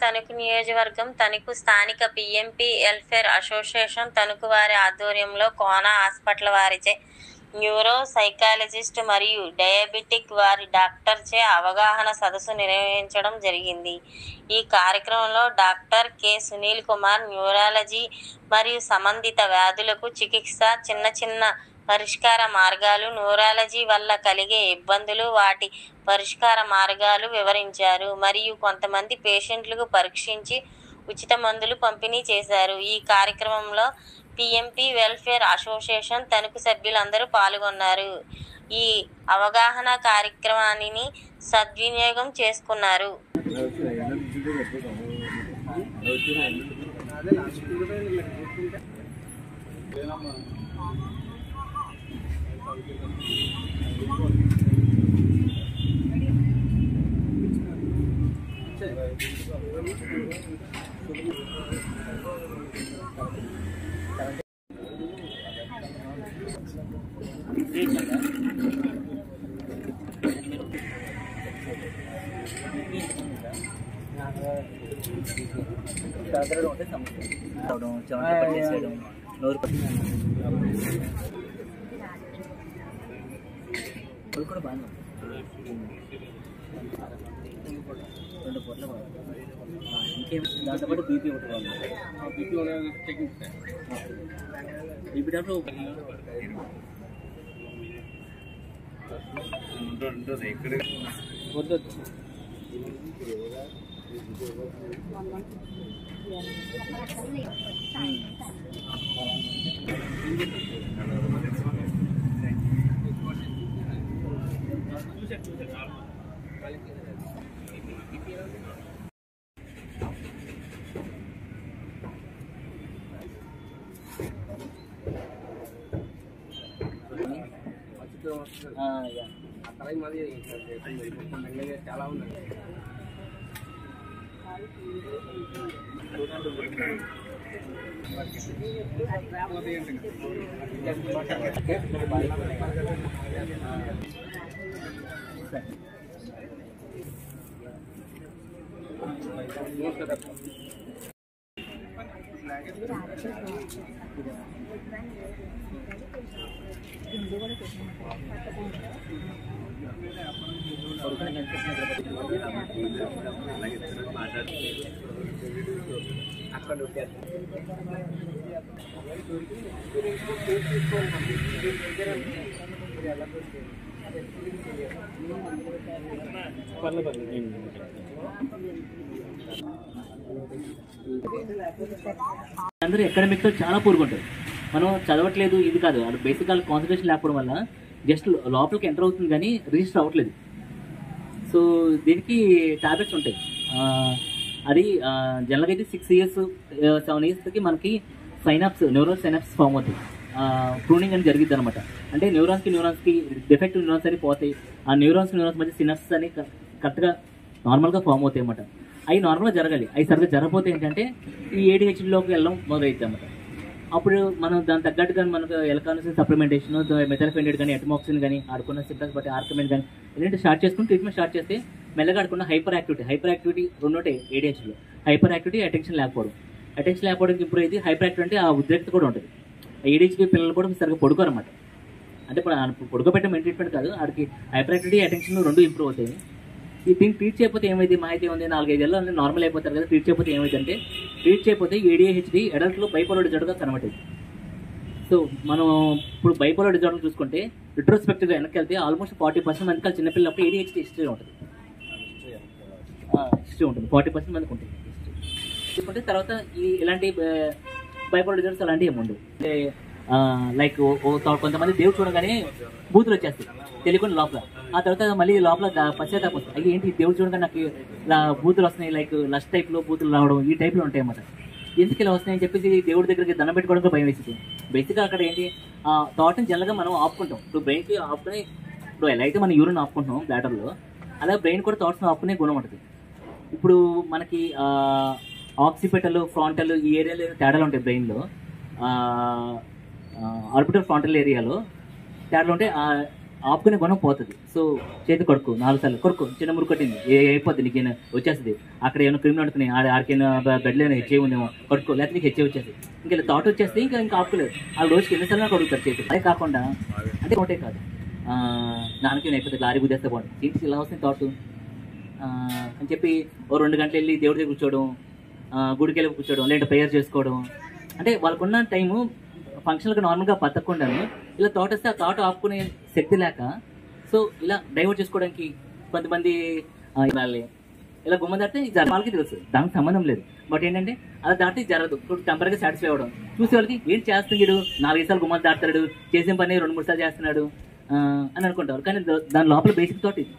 తణుకు నియోజకవర్గం తణుకు స్థానిక PMP welfare association Tanuku వారి ఆధ్వర్యంలో కోన హాస్పిటల్ వారిచే న్యూరో సైకాలజిస్ట్ మరియు డయాబెటిక్ వారి డాక్టర్చే అవగాహన సదస్సు నిర్వహించడం జరిగింది. ఈ కార్యక్రమంలో doctor K Sunil Kumar neurology మరియు సంబంధిత వ్యాధులకు చికిత్స, చిన్న చిన్న పరిష్కార మార్గాలు, న్యూరాలజీ వల్ల కలిగే ఇబ్బందులు, వాటి పరిష్కార మార్గాలు వివరించారు. మరియు కొంతమంది పేషెంట్లకు పరీక్షించి ఉచిత మందులు పంపిణీ చేశారు. ఈ కార్యక్రమంలో పీఎంపీ వెల్ఫేర్ అసోసియేషన్ తణుకు సభ్యులందరూ పాల్గొన్నారు. ఈ అవగాహన కార్యక్రమాన్ని సద్వినియోగం చేసుకున్నారు. కూడా బాగా 2 పూట్ల ఇంకేం దాంతోపాటు బీపీ ఒకటి బీపీ డాక్టర్ వద్దు చాలా ఉన్నాయి. అందరూ ఎకడమిక్తో చాలా పూరుకుంటారు. మనం చదవట్లేదు ఇది కాదు, అది బేసిక్గా కాన్సన్ట్రేషన్ లేకపోవడం వల్ల జస్ట్ లోపలికి ఎంటర్ అవుతుంది కానీ రిజిస్టర్ అవ్వట్లేదు. సో దీనికి టాబ్లెట్స్ ఉంటాయి. అది జనరల్గా అయితే 6 years 7 yearsకి మనకి సైనాప్స్ న్యూరల్ సైనాప్స్ ఫామ్ అవుతాయి. ప్రూనింగ్ అని జరిగిద్ది అనమాట. అంటే న్యూరాన్స్కి డిఫెక్టివ్ న్యూరాన్స్ అని పోతాయి. ఆ న్యూరాన్స్ మధ్య సినాప్స్ అని కరెక్ట్గా నార్మల్గా ఫామ్ అవుతాయి అన్నమాట. అవి నార్మల్గా జరగాలి. అవి సరిగ్గా జరగకపోతే ఏంటంటే ఈ ADHDలోకి వెళ్ళడం మొదలవుతుంది అన్నమాట. అప్పుడు మనం దాని తగ్గట్టుగా మనకు ఎలకాన్సిన్ సప్లిమెంటేషన్, మెథల్ఫెనిడేట్ కానీ, ఎటమాక్సిన్ కానీ, ఆడుకున్న సిమ్టమ్స్ బట్టి ఆర్కమెంట్ కానీ ఇలాంటి స్టార్ట్ చేసుకుని ట్రీట్మెంట్ స్టార్ట్ చేస్తే మెల్లగా ఆడుకున్న హైపర్ యాక్టివిటీ 2 ఉంటాయి ADHDలో. హైపర్ యాక్టివిటీ, అటెన్షన్ లేకపోవడానికి ఇంప్రూవ్ అయితే హైపర్ యాక్టివిటీ అంటే ఆ ఉద్రేకత కూడా ఉంటుంది. ADHD పిల్లలు కూడా సరిగ్గా పడుకోరు అనమాట. అంటే ఇప్పుడు పడుకోబెట్టే ట్రీట్మెంట్ కాదు, వాడికి హైపర్ యాక్టివిటీ, అటెన్షన్ 2 ఇంప్రూవ్ అవుతాయి. దీన్ని ట్రీట్ చేయకపోతే ఏమైంది, మా అయితే ఉంది 4-5 ఏళ్ళలో నార్మల్ అయిపోతారు కదా. ట్రీట్ చేయకపోతే ఏమైందంటే ADHD అడల్ట్లో బైపోలార్ డిజార్డర్గా కన్వర్ట్. సో మనం ఇప్పుడు బైపోలార్ డిజార్డర్ చూసుకుంటే రిట్రోస్పెక్టివ్గా వెనక్కి వెళ్తే ఆల్మోస్ట్ 40% మందికి చిన్నపిల్లప్పుడు ADHD హిస్టరీ ఉంటుంది. 40% మందికి ఉంటుంది చూసుకుంటే. తర్వాత ఇలాంటి బైపోలార్ డిజార్డర్స్ అలాంటివి ఏముండవు. అంటే లైక్ కొంతమంది దేవుడు చూడగానే బూతులు వచ్చేస్తాయి తెలియకుండా లోపల. ఆ తర్వాత మళ్ళీ లోపల పశ్చాత్తాపం వస్తుంది. అవి ఏంటి దేవుడు చూడగానే నాకు ఇలా బూతులు వస్తున్నాయి, లైక్ లస్ట్ టైప్లో బూతులు రావడం ఈ టైప్లో ఉంటాయి అన్నమాట. ఎందుకు ఇలా వస్తున్నాయని చెప్పేసి దేవుడి దగ్గరికి దండం పెట్టుకోవడం భయం వేసింది. బేసిక్గా అక్కడ ఏంటి థాట్ని జనరల్గా మనం ఆపుకుంటాం. ఇప్పుడు బ్రెయిన్కి ఆపుకుని, ఇప్పుడు ఎలా అయితే మనం యూరిన్ ఆపుకుంటాం బ్లాడర్లో, అలాగే బ్రెయిన్ కూడా థాట్స్ని ఆపుకునే గుణం ఉంటుంది. ఇప్పుడు మనకి ఆక్సిపిటల్, ఫ్రాంటల్ ఈ ఏరియాలో తేడాలు ఉంటాయి బ్రెయిన్లో. ఆర్బిటల్ ఫ్రాంటల్ ఏరియాలో తేడాలు ఉంటాయి. ఆపుకునే గుణం పోతుంది. సో చేతి కొడుకు 4 సార్లు కొడుకు చిన్న మురుకు కొట్టింది అయిపోద్ది, నీకు వచ్చేస్తుంది. అక్కడ ఏమైనా క్రిమినల్ అనుకుని ఆడికైనా బెడ్లో హెచ్ఐ ఉందేమో కొడుకో, లేకపోతే నీకు హెచ్ఐ వచ్చేది. ఇంకా థాట్ వచ్చేస్తే ఇంకా ఆపుకోలేదు. ఆ రోజుకి ఎన్నిసార్లు కొడుకుతారు చేతి. అదే కాకుండా అంటే ఒకటే కాదు, నాన్నకి అయిపోతే లారీ గుద్దేస్తే బాగుంటుంది, ఏంటి ఇలా వస్తుంది థాట్ అని చెప్పి ఓ 2 గంటలు వెళ్ళి దేవుడి దగ్గర కూర్చోవడం, గుడికి వెళ్ళి కూర్చోవడం, లేదంటే ప్రేయర్ చేసుకోవడం. అంటే వాళ్ళకున్న టైము ఫంక్షన్లకు నార్మల్గా బతకకుండాను ఇలా థాట్ వస్తే ఆ థాట్ ఆపుకునే శక్తి లేక, సో ఇలా డైవర్ట్ చేసుకోవడానికి కొంతమంది ఇలా గుమ్మ దాటితే వాళ్ళకి తెలుసు, దానికి సంబంధం లేదు. బట్ ఏంటంటే అలా దాటి జరగదు. టెంపరీగా సాటిస్ఫై అవ్వడం, చూసే వాళ్ళకి ఏంటి చేస్తున్నాడు, 4 సార్లు గుమ్మలు దాటుతాడు, చేసిన పని 2-3 సార్లు చేస్తున్నాడు అని అనుకుంటారు. కానీ దాని లోపల బేసిక్ థాట్ ఇది.